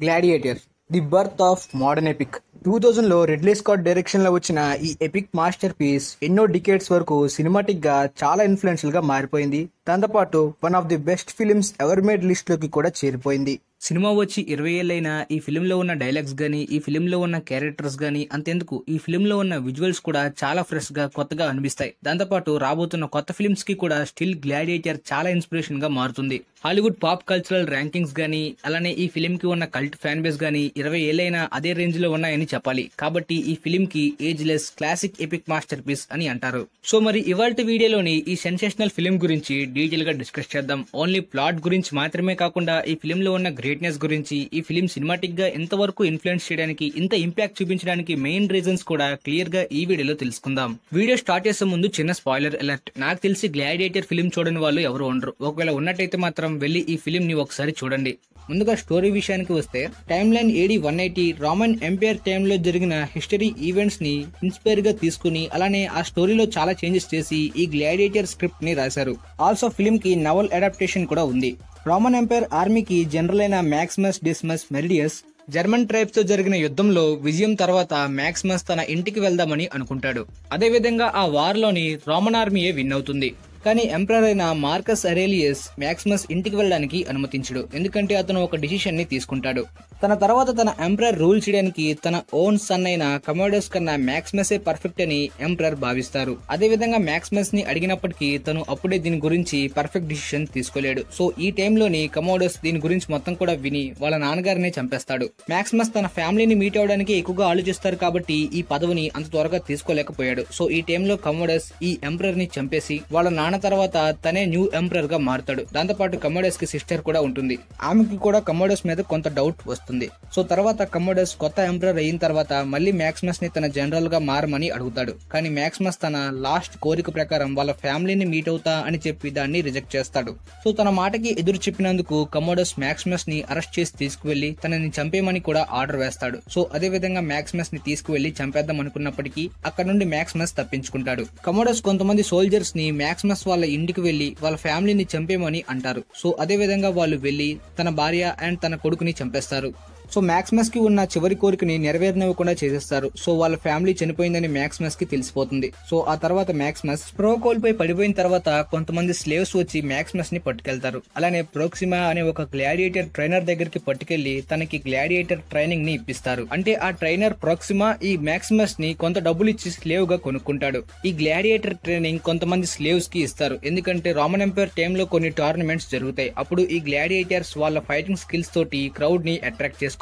Gladiator the birth of modern epic 2000లో Ridley Scott direction లో వచ్చిన ఈ ఎపిక్ మాస్టర్ పీస్ ఎన్నో డికేడ్స్ వరకు సినిమాటిక్ గా చాలా ఇన్ఫ్లుయెన్షియల్ గా మారిపోయింది. దాంతోపాటు one of the best films ever made list లోకి కూడా చేరిపోయింది. సినిమా వచ్చి 20 ఏళ్ళైనా ఈ ఫిలిం లో ఉన్న డైలాగ్స్ గానీ, ఈ ఫిలిం లో ఉన్న క్యారెక్టర్స్ గానీ, అంతెందుకు ఈ ఫిలిం లో ఉన్న విజువల్స్ కూడా చాలా ఫ్రెష్ గా కొత్తగా అనిపిస్తాయి. దాంతోపాటు రాబోతున్న కొత్త ఫిలిమ్స్ కి కూడా స్టిల్ గ్లాడియేటర్ చాలా ఇన్స్పిరేషన్ గా మారుతుంది. హాలీవుడ్ పాప్ కల్చరల్ ర్యాంకింగ్స్ గానీ, అలానే ఈ ఫిలిం కి ఉన్న కల్ట్ ఫ్యాన్ బేస్ గానీ 20 ఏళ్ళైనా అదే రేంజ్ లో ఉన్నాయని చెప్పాలి. కాబట్టి ఈ ఫిలిం కి ageless classic epic masterpiece అని అంటారు. సో మరి ఇవాల్టి వీడియోలోని ఈ సెన్సేషనల్ ఫిలిం గురించి డీటెయిల్ గా డిస్కస్ చేద్దాం. ఓన్లీ ప్లాట్ గురించి మాత్రమే కాకుండా ఈ ఫిలిం లో ఉన్న గ్రేట్నెస్ గురించి, ఈ ఫిలిం సినిమాటిక్ గా ఎంతవరకు ఇన్ఫ్లుయెన్స్ చేయడానికి, ఇంత ఇంపాక్ట్ చూపించడానికి మెయిన్ రీజన్స్ కూడా క్లియర్ గా ఈ వీడియోలో తెలుసుకుందాం. వీడియో స్టార్ట్ చేసే ముందు చిన్న స్పాయిలర్ అలర్ట్. నాకు తెలిసి గ్లాడియేటర్ ఫిలిం చూడని వాళ్ళు ఎవరు ఉండరు. ఒకవేళ ఉన్నట్టయితే మాత్రం వెళ్లి ఈ ఫిలిం ని ఒకసారి చూడండి. ముందుగా స్టోరీ విషయానికి వస్తే, time line AD 180 Roman empire టైంలో జరిగిన హిస్టరీ ఈవెంట్స్ ని ఇన్స్పైర్ గా తీసుకుని, అలానే ఆ స్టోరీలో చాలా చేంజెస్ చేసి ఈ గ్లాడియేటర్ స్క్రిప్ట్ ని రాశారు. ఆల్సో ఫిలిం కి నవల్ అడాప్టేషన్ కూడా ఉంది. రోమన్ ఎంపైర్ ఆర్మీకి జనరల్ అయిన మ్యాక్సిమస్ డిస్మస్ మెరిడియస్ జర్మన్ ట్రైబ్స్ తో జరిగిన యుద్ధంలో విజయం తర్వాత మ్యాక్సిమస్ తన ఇంటికి వెళ్దామని అనుకుంటాడు. అదేవిధంగా ఆ వార్ లోని రోమన్ ఆర్మీయే విన్ అవుతుంది. కానీ ఎంపరర్ అయిన మార్కస్ అరేలియస్ మ్యాక్సిమస్ ఇంటికి వెళ్ళడానికి అనుమతించడు. ఎందుకంటే అతను ఒక డిసిషన్ ని తీసుకుంటాడు. తన తర్వాత తన ఎంపరర్ రూల్ చేయడానికి తన ఓన్ సన్ అయిన కమోడస్ కన్నా మ్యాక్సిమసే పర్ఫెక్ట్ అని ఎంపరర్ భావిస్తారు. అదేవిధంగా మ్యాక్సిమస్ ని అడిగినప్పటికీ తను అప్పుడే దీని గురించి పర్ఫెక్ట్ డిసిషన్ తీసుకోలేడు. సో ఈ టైంలోని కమోడస్ దీని గురించి మొత్తం కూడా విని వాళ్ళ నాన్నగారిని చంపేస్తాడు. మ్యాక్సిమస్ తన ఫ్యామిలీని మీట్ అవడానికి ఎక్కువగా ఆలోచిస్తారు కాబట్టి ఈ పదవిని అంత త్వరగా తీసుకోలేకపోయాడు. సో ఈ టైంలో కమోడస్ ఈ ఎంపరర్ ని చంపేసి వాళ్ళ నాన్న తర్వాత తనే న్యూ ఎంపరర్ గా మారుతాడు. దాంతోపాటు కమోడస్ కి సిస్టర్ కూడా ఉంటుంది. ఆమెకి కూడా కమోడస్ మీద కొంత డౌట్ వస్తుంది. సో తర్వాత కమోడస్ కొత్త ఎంపరర్ అయిన తర్వాత మళ్ళీ మ్యాక్సిమస్ ని తన జనరల్ గా మారమని అడుగుతాడు. కానీ మ్యాక్సిమస్ తన లాస్ట్ కోరిక ప్రకారం వాళ్ళ ఫ్యామిలీని మీట్ అవుతా అని చెప్పి దాన్ని రిజెక్ట్ చేస్తాడు. సో తన మాటకి ఎదురు చెప్పినందుకు కమోడస్ మ్యాక్సిమస్ ని అరెస్ట్ చేసి తీసుకువెళ్లి తనని చంపేయమని కూడా ఆర్డర్ వేస్తాడు. సో అదే విధంగా మ్యాక్సిమస్ ని తీసుకువెళ్లి చంపేద్దాం అనుకున్నప్పటికీ అక్కడ నుండి మ్యాక్సిమస్ తప్పించుకుంటాడు. కమోడస్ కొంతమంది సోల్జర్స్ ని మ్యాక్సిమస్ వాళ్ళ ఇంటికి వెళ్లి వాళ్ళ ఫ్యామిలీని చంపేమని అంటారు. సో అదే విధంగా వాళ్ళు వెళ్లి తన భార్య అండ్ తన కొడుకుని చంపేస్తారు. సో మ్యాక్సిమస్ కి ఉన్న చివరి కోరికని నెరవేరనివ్వకుండా చేసేస్తారు. సో వాళ్ళ ఫ్యామిలీ చనిపోయిందని మ్యాక్సిమస్ కి తెలిసిపోతుంది. సో ఆ తర్వాత మ్యాక్సిమస్ స్ప్రో కోల్పోయి పడిపోయిన తర్వాత కొంతమంది స్లేవ్స్ వచ్చి మ్యాక్సిమస్ ని పట్టుకెళ్తారు. అలానే ప్రోక్సిమా అనే ఒక గ్లాడియేటర్ ట్రైనర్ దగ్గరికి పట్టుకెళ్లి తనకి గ్లాడియేటర్ ట్రైనింగ్ ని ఇప్పిస్తారు. అంటే ఆ ట్రైనర్ ప్రోక్సిమా ఈ మ్యాక్సిమస్ ని కొంత డబ్బులు ఇచ్చి స్లేవ్ గా కొనుక్కుంటాడు. ఈ గ్లాడియేటర్ ట్రైనింగ్ కొంతమంది స్లేవ్స్ కి ఇస్తారు. ఎందుకంటే రోమన్ ఎంపైర్ టైంలో కొన్ని టోర్నమెంట్స్ జరుగుతాయి. అప్పుడు ఈ గ్లాడియేటర్స్ వాళ్ళ ఫైటింగ్ స్కిల్స్ తోటి క్రౌడ్ ని అట్రాక్ట్ చేసుకోవాలి.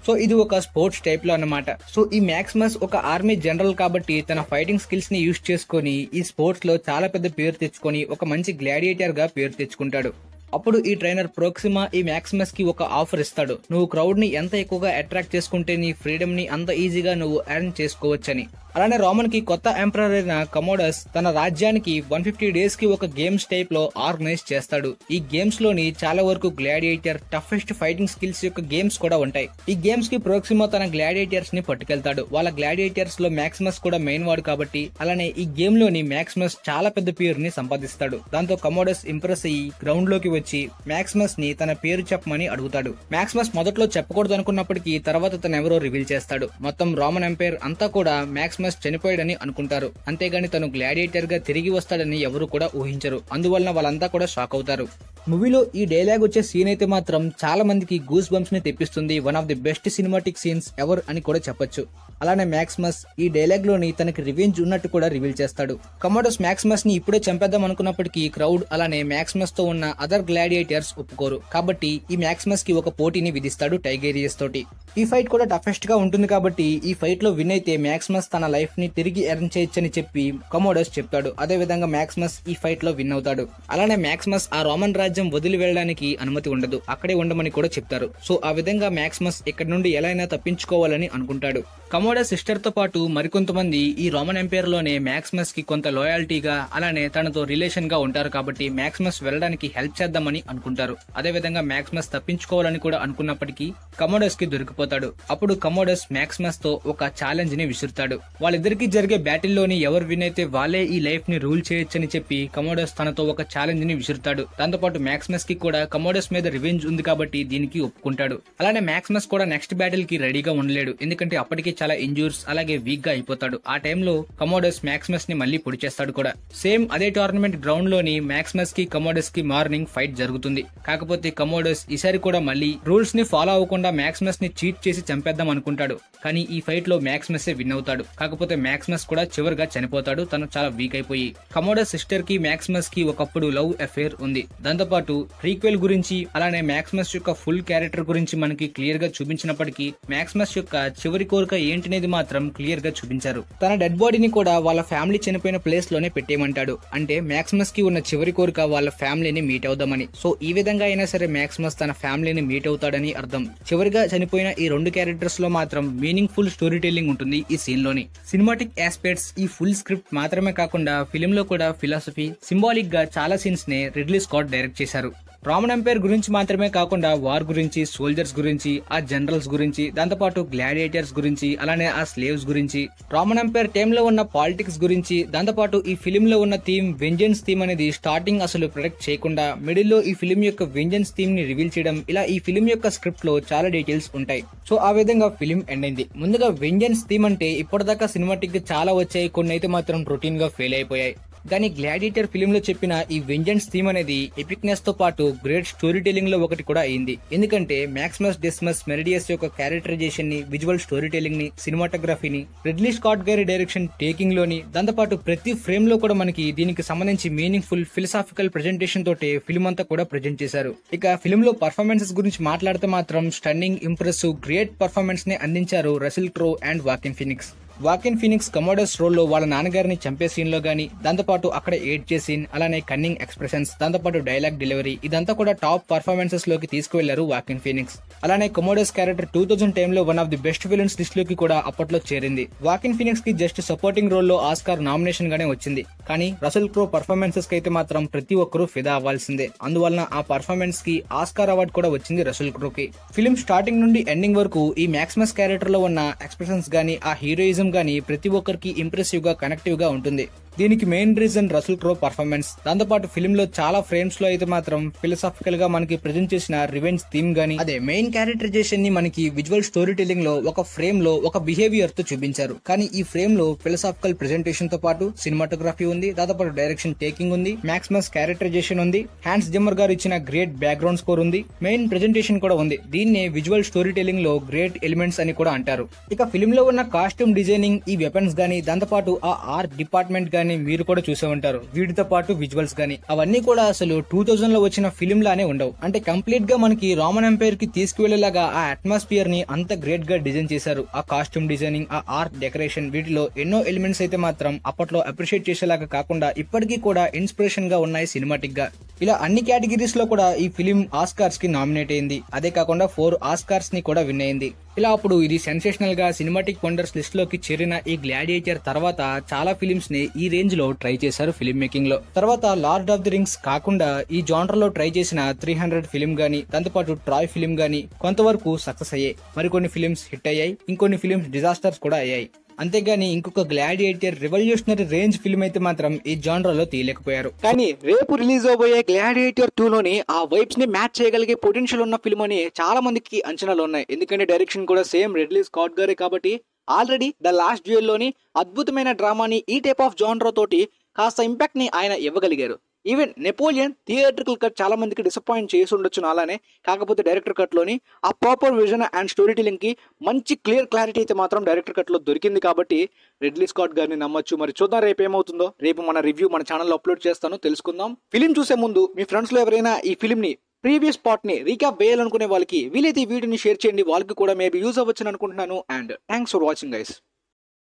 సో ఇది ఒక స్పోర్ట్స్ టైప్ లో అన్నమాట. సో ఈ మ్యాక్సిమస్ ఒక ఆర్మీ జనరల్ కాబట్టి తన ఫైటింగ్ స్కిల్స్ ని యూజ్ చేసుకుని ఈ స్పోర్ట్స్ లో చాలా పెద్ద పేరు తెచ్చుకొని ఒక మంచి గ్లాడియేటర్ గా పేరు తెచ్చుకుంటాడు. అప్పుడు ఈ ట్రైనర్ ప్రోక్సిమా ఈ మ్యాక్సిమస్ కి ఒక ఆఫర్ ఇస్తాడు. నువ్వు క్రౌడ్ ని ఎంత ఎక్కువగా అట్రాక్ట్ చేసుకుంటే నీ ఫ్రీడమ్ ని అంత ఈజీగా నువ్వు ఎర్న్ చేసుకోవచ్చని. అలానే రోమన్ కి కొత్త ఎంపరర్ అయిన కమోడస్ తన రాజ్యానికి 150 డేస్ కి ఒక గేమ్స్ టైప్ లో ఆర్గనైజ్ చేస్తాడు. ఈ గేమ్స్ లోని చాలా వరకు గ్లాడియేటర్ టఫెస్ట్ ఫైటింగ్ స్కిల్స్ యొక్క గేమ్స్ కూడా ఉంటాయి. ఈ గేమ్స్ కి ప్రోక్సిమా తన గ్లాడియేటర్స్ ని పట్టుకెళ్తాడు. వాళ్ళ గ్లాడియేటర్స్ లో మ్యాక్సిమస్ కూడా మెయిన్ వాడు కాబట్టి అలానే ఈ గేమ్ లోని మ్యాక్సిమస్ చాలా పెద్ద పేరుని సంపాదిస్తాడు. దాంతో కమోడస్ ఇంప్రెస్ అయ్యి గ్రౌండ్ లోకి వచ్చి మ్యాక్సిమస్ ని తన పేరు చెప్పమని అడుగుతాడు. మ్యాక్సిమస్ మొదట్లో చెప్పకూడదు అనుకున్నప్పటికీ తర్వాత తను ఎవరో రివీల్ చేస్తాడు. మొత్తం రోమన్ ఎంపైర్ అంతా కూడా మ్యాక్సిమస్ చనిపోయాడని అనుకుంటారు. అంతేగాని తను గ్లాడియేటర్ గా తిరిగి వస్తాడని ఎవరు కూడా ఊహించరు. అందువలన వాళ్ళంతా కూడా షాక్ అవుతారు. మూవీలో ఈ డైలాగ్ వచ్చే సీన్ అయితే మాత్రం చాలా మందికి గూస్ బంప్స్ ని తెప్పిస్తుంది. One of the best cinematic scenes ever అని కూడా చెప్పొచ్చు. అలానే మ్యాక్సిమస్ ఈ డైలాగ్ లోని తనకి రివెంజ్ ఉన్నట్టు కూడా రివీల్ చేస్తాడు. కమోడస్ మ్యాక్సిమస్ ని ఇప్పుడే చంపేద్దాం అనుకున్నప్పటికీ క్రౌడ్ అలానే మ్యాక్సిమస్ తో ఉన్న అదర్ గ్లాడియేటర్స్ ఒప్పుకోరు. కాబట్టి ఈ మ్యాక్సిమస్ కి ఒక పోటీని విధిస్తాడు టైగేరియస్ తోటి. ఈ ఫైట్ కూడా టఫెస్ట్ గా ఉంటుంది కాబట్టి ఈ ఫైట్ లో విన్ అయితే మ్యాక్సిమస్ తన లైఫ్ ని తిరిగి ఎర్న్ చేయొచ్చని చెప్పి కమోడస్ చెప్తాడు. అదే విధంగా మ్యాక్సిమస్ ఈ ఫైట్ లో విన్ అవుతాడు. అలానే మ్యాక్సిమస్ ఆ రోమన్ రాజ్యం వదిలి వెళ్ళడానికి అనుమతి ఉండదు, అక్కడే ఉండమని కూడా చెప్తారు. సో ఆ విధంగా మ్యాక్సిమస్ ఇక్కడ నుండి ఎలా అయినా తప్పించుకోవాలని అనుకుంటాడు. కమోడస్ సిస్టర్ తో పాటు మరికొంతమంది ఈ రోమన్ ఎంపైర్ లోనే మ్యాక్సిమస్ కి కొంత లాయల్టీగా అలానే తనతో రిలేషన్ గా ఉంటారు కాబట్టి మ్యాక్సిమస్ వెళ్ళడానికి హెల్ప్ చేద్దామని అనుకుంటారు. అదే విధంగా మ్యాక్సిమస్ తప్పించుకోవాలని కూడా అనుకున్నప్పటికీ కమోడస్ కి దొరికిపోతాడు. అప్పుడు కమోడస్ మ్యాక్సిమస్ తో ఒక ఛాలెంజ్ ని విసురుతాడు. వాళ్ళిద్దరికి జరిగే బ్యాటిల్ లోని ఎవరు విన్ అయితే వాళ్ళే ఈ లైఫ్ ని రూల్ చేయొచ్చని చెప్పి కమోడస్ తనతో ఒక ఛాలెంజ్ ని విసురుతాడు. దాంతోపాటు మ్యాక్సిమస్ కి కూడా కమోడస్ మీద రివెంజ్ ఉంది కాబట్టి దీనికి ఒప్పుకుంటాడు. అలానే మ్యాక్సిమస్ కూడా నెక్స్ట్ బ్యాటిల్ కి రెడీగా ఉండలేడు, ఎందుకంటే అప్పటికే చాలా ఇంజూర్స్ అలాగే వీక్ గా అయిపోతాడు. ఆ టైంలో కమోడస్ మ్యాక్సిమస్ ని మళ్ళీ పొడి చేస్తాడు కూడా. సేమ్ అదే టోర్నమెంట్ గ్రౌండ్ లోని మ్యాక్సిమస్ కి కమోడస్ కి మార్నింగ్ ఫైట్ జరుగుతుంది. కాకపోతే కమోడస్ ఈసారి కూడా మళ్ళీ రూల్స్ ని ఫాలో అవ్వకుండా మ్యాక్సిమస్ ని చీట్ చేసి చంపేద్దాం అనుకుంటాడు. కానీ ఈ ఫైట్ లో మ్యాక్సిమస్ విన్ అవుతాడు. కాకపోతే మ్యాక్సిమస్ కూడా చివరిగా చనిపోతాడు, తను చాలా వీక్ అయిపోయి. కమోడస్ సిస్టర్ కి మ్యాక్సిమస్ కి ఒకప్పుడు లవ్ అఫేర్ ఉంది. దాంతోపాటు ప్రీక్వెల్ గురించి అలానే మ్యాక్సిమస్ యొక్క ఫుల్ క్యారెక్టర్ గురించి మనకి క్లియర్ గా చూపించినప్పటికీ మ్యాక్సిమస్ యొక్క చివరి కోరిక ఏంటనేది మాత్రం క్లియర్ గా చూపించారు. తన డెడ్ బాడీని కూడా వాళ్ళ ఫ్యామిలీ చనిపోయిన ప్లేస్ లోనే పెట్టేయమంటాడు. అంటే మ్యాక్సిమస్ కి ఉన్న చివరి కోరిక వాళ్ళ ఫ్యామిలీని మీట్ అవుదామని. సో ఈ విధంగా అయినా సరే మ్యాక్సిమస్ తన ఫ్యామిలీని మీట్ అవుతాడని అర్థం. చివరిగా చనిపోయిన ఈ రెండు క్యారెక్టర్స్ లో మాత్రం మీనింగ్ ఫుల్ స్టోరీ టెల్లింగ్ ఉంటుంది ఈ సీన్ లోని. సినిమాటిక్ ఆస్పెక్ట్స్, ఈ ఫుల్ స్క్రిప్ట్ మాత్రమే కాకుండా ఫిలిం లో కూడా ఫిలాసఫీ, సింబాలిక్ గా చాలా సీన్స్ ని రిడ్లీ స్కాట్ డైరెక్ట్ చేశారు. రోమన్ ఎంపైర్ గురించి మాత్రమే కాకుండా వార్ గురించి, సోల్జర్స్ గురించి, ఆ జనరల్స్ గురించి, దాంతోపాటు గ్లాడియేటర్స్ గురించి, అలానే ఆ స్లేవ్స్ గురించి, రోమన్ ఎంపైర్ టైంలో ఉన్న పాలిటిక్స్ గురించి, దాంతోపాటు ఈ ఫిలిం లో ఉన్న థీమ్ వెంజెన్స్ థీమ్ అనేది స్టార్టింగ్ అసలు ప్రొడక్ట్ చేయకుండా మిడిల్ లో ఈ ఫిలిం యొక్క వెంజెన్స్ థీమ్ ని రివీల్ చేయడం, ఇలా ఈ ఫిలిం యొక్క స్క్రిప్ట్ లో చాలా డీటెయిల్స్ ఉంటాయి. సో ఆ విధంగా ఫిలిం ఎండ్ అయింది. ముందుగా వెంజెన్స్ థీమ్ అంటే ఇప్పటిదాకా సినిమాటిక్ చాలా వచ్చాయి, కొన్ని అయితే మాత్రం రొటీన్ గా ఫెయిల్ అయిపోయాయి. కానీ గ్లాడియేటర్ ఫిలిం లో చెప్పిన ఈ వెంజెన్స్ థీమ్ అనేది ఎపిక్నెస్ తో పాటు గ్రేట్ స్టోరీ టెల్లింగ్ లో ఒకటి కూడా అయింది. ఎందుకంటే మ్యాక్సిమస్ డెసిమస్ మెరిడియస్ యొక్క క్యారెక్టరైజేషన్ ని, విజువల్ స్టోరీ టెల్లింగ్ ని, సినిమాటోగ్రఫీని, రిడ్లీ స్కాట్ గారి డైరెక్షన్ టేకింగ్ లోని, దాంతోపాటు ప్రతి ఫ్రేమ్ లో కూడా మనకి దీనికి సంబంధించి మీనింగ్ ఫుల్ ఫిలసాఫికల్ ప్రెజెంటేషన్ తోటే ఫిలిం అంతా కూడా ప్రెజెంట్ చేశారు. ఇక ఫిలిం లో పర్ఫార్మెన్సెస్ గురించి మాట్లాడితే మాత్రం స్టన్నింగ్, ఇంప్రెసివ్, గ్రేట్ పర్ఫార్మెన్స్ ని అందించారు Russell Crowe and Joaquin Phoenix. Joaquin Phoenix Commodus role లో వాళ్ళ నాన్నగారిని చంపే సీన్ లో గానీ, దాంతోపాటు అక్కడ ఏడ్చే సీన్, అలానే కన్నింగ్ ఎక్స్ప్రెషన్స్, దాంతోపాటు డైలాగ్ డెలివరీ, ఇదంతా కూడా టాప్ పర్ఫార్మెన్సెస్ లోకి తీసుకువెళ్లారు వాకిన్ ఫీనిక్స్. అలానే కమోడస్ క్యారెక్టర్ 2000 టైంలో one of the best villains list లోకి కూడా అప్పట్లో చేరింది. వాకిన్ ఫీనిక్స్ కి జస్ట్ సపోర్టింగ్ రోల్ లో ఆస్కార్ నామినేషన్ గానే వచ్చింది. కానీ రసెల్ క్రో పర్ఫార్మెన్సెస్ కి అయితే మాత్రం ప్రతి ఒక్కరూ ఫిదా అవ్వాల్సిందే. అందువలన ఆ పర్ఫార్మెన్స్ కి ఆస్కార్ అవార్డు కూడా వచ్చింది రసెల్ క్రోకి. ఫిలిం స్టార్టింగ్ నుండి ఎండింగ్ వరకు ఈ మ్యాక్సిమస్ క్యారెక్టర్ లో ఉన్న ఎక్స్ప్రెషన్స్ గానీ, ఆ హీరోయిజం గానీ ప్రతి ఒక్కరికి ఇంప్రెసివ్ గా, కనెక్టివ్ గా ఉంటుంది. దీనికి మెయిన్ రీజన్ రసెల్ క్రో పర్ఫార్మెన్స్. దాంతోపాటు ఫిలిం లో చాలా ఫ్రేమ్స్ లో అయితే మాత్రం ఫిలసాఫికల్ గా మనకి ప్రెజెంట్ చేసిన రివెంజ్ థీమ్ గానీ, అదే మెయిన్ క్యారెక్టరైజేషన్ ని మనకి విజువల్ స్టోరీ టెల్లింగ్ లో ఒక ఫ్రేమ్ లో ఒక బిహేవియర్ తో చూపించారు. కానీ ఈ ఫ్రేమ్ లో ఫిలసాఫికల్ ప్రెజెంటేషన్ తో పాటు సినిమాటోగ్రఫీ ఉంది, దాంతోపాటు డైరెక్షన్ టేకింగ్ ఉంది, మ్యాక్సిమస్ క్యారెక్టరైజేషన్ ఉంది, హ్యాన్స్ జిమ్మర్ గారు ఇచ్చిన గ్రేట్ బ్యాక్గ్రౌండ్ స్కోర్ ఉంది, మెయిన్ ప్రెజెంటేషన్ కూడా ఉంది. దీన్నే విజువల్ స్టోరీ టెల్లింగ్ లో గ్రేట్ ఎలిమెంట్స్ అని కూడా అంటారు. ఇక ఫిలిం లో ఉన్న కాస్ట్యూమ్ డిజైనింగ్, ఈ వెపన్స్ గానీ, దాంతోపాటు ఆ ఆర్ట్ డిపార్ట్మెంట్ గానీ మీరు కూడా చూసే ఉంటారు. వీటితో పాటు విజువల్స్ గానీ అవన్నీ కూడా అసలు 2000 లో వచ్చిన ఫిలిం లానే ఉండవు. అంటే కంప్లీట్ గా మనకి రోమన్ ఎంపైర్ కి తీసుకువెళ్లేలాగా ఆ అట్మాస్ఫియర్ ని అంత గ్రేట్ గా డిజైన్ చేశారు. ఆ కాస్ట్యూమ్ డిజైనింగ్, ఆ ఆర్ట్ డెకరేషన్, వీటిలో ఎన్నో ఎలిమెంట్స్ అయితే మాత్రం అప్పట్లో అప్రిషియేట్ చేసేలాగా కాకుండా ఇప్పటికీ కూడా ఇన్స్పిరేషన్ గా ఉన్నాయి సినిమాటిక్ గా. ఇలా అన్ని కేటగిరీస్ లో కూడా ఈ ఫిలిం ఆస్కార్స్ కి నామినేట్ అయింది. అదే కాకుండా 4 ఆస్కార్స్ ని కూడా విన్ అయింది. ఇలా అప్పుడు ఇది సెన్సేషనల్ గా సినిమాటిక్ వండర్స్ లిస్ట్ లోకి చేరిన ఈ గ్లాడియేటర్ తర్వాత చాలా ఫిలిమ్స్ ని ఈ రేంజ్ లో ట్రై చేశారు ఫిలిం మేకింగ్ లో. తర్వాత లార్డ్ ఆఫ్ ది రింగ్స్ కాకుండా ఈ జానర్ లో ట్రై చేసిన 300 ఫిలిం గానీ, దాంతోపాటు ట్రాయ్ ఫిలిం గానీ కొంతవరకు సక్సెస్ అయ్యాయి. మరికొన్ని ఫిలిమ్స్ హిట్ అయ్యాయి, ఇంకొన్ని ఫిలిమ్స్ డిజాస్టర్స్ కూడా అయ్యాయి. అంతేగాని ఇంకొక గ్లాడియేటర్ రెవల్యూషనరీ రేంజ్ ఫిల్మ్ అయితే మాత్రం ఈ జానర్ లో తీయలేకపోయారు. కానీ రేపు రిలీజ్ అవబోయే గ్లాడియేటర్ 2 లోని ఆ వైబ్స్ ని మ్యాచ్ చేయగలిగే పొటెన్షియల్ ఉన్న ఫిల్మ్ అని చాలా మందికి అంచనాలు ఉన్నాయి. ఎందుకంటే డైరెక్షన్ కూడా సేమ్ రిడ్లీ స్కాట్ గారే కాబట్టి ఆల్రెడీ ద లాస్ట్ డ్యూయల్ లోని అద్భుతమైన డ్రామాని ఈ టైప్ ఆఫ్ జానర్ తోటి కాస్త ఇంపాక్ట్ ని ఆయన ఇవ్వగలిగారు. ఈవెన్ నెపోలియన్ థియేట్రికల్ కట్ చాలా మందికి డిసప్పాయింట్ చేసి ఉండొచ్చు అలానే. కాకపోతే డైరెక్టర్ కట్ లోని ఆ proper vision and story telling కి మంచి క్లియర్ క్లారిటీ అయితే మాత్రం డైరెక్టర్ కట్ లో దొరికింది కాబట్టి రిడ్లీ స్కాట్ గారిని నమ్మొచ్చు. మరి చూద్దాం రేపు ఏమవుతుందో. రేపు మన రివ్యూ మన ఛానల్లో అప్లోడ్ చేస్తాను, తెలుసుకుందాం. ఫిలిం చూసే ముందు మీ ఫ్రెండ్స్ లో ఎవరైనా ఈ ఫిలిం ని ప్రీవియస్ పార్ట్ ని రీక్యాప్ వేయాలనుకునే వాళ్ళకి వీలైతే ఈ వీడియోని షేర్ చేయండి, వాళ్ళకి కూడా మేబీ యూజ్ అవ్వచ్చు అనుకుంటున్నాను. And thanks for watching guys.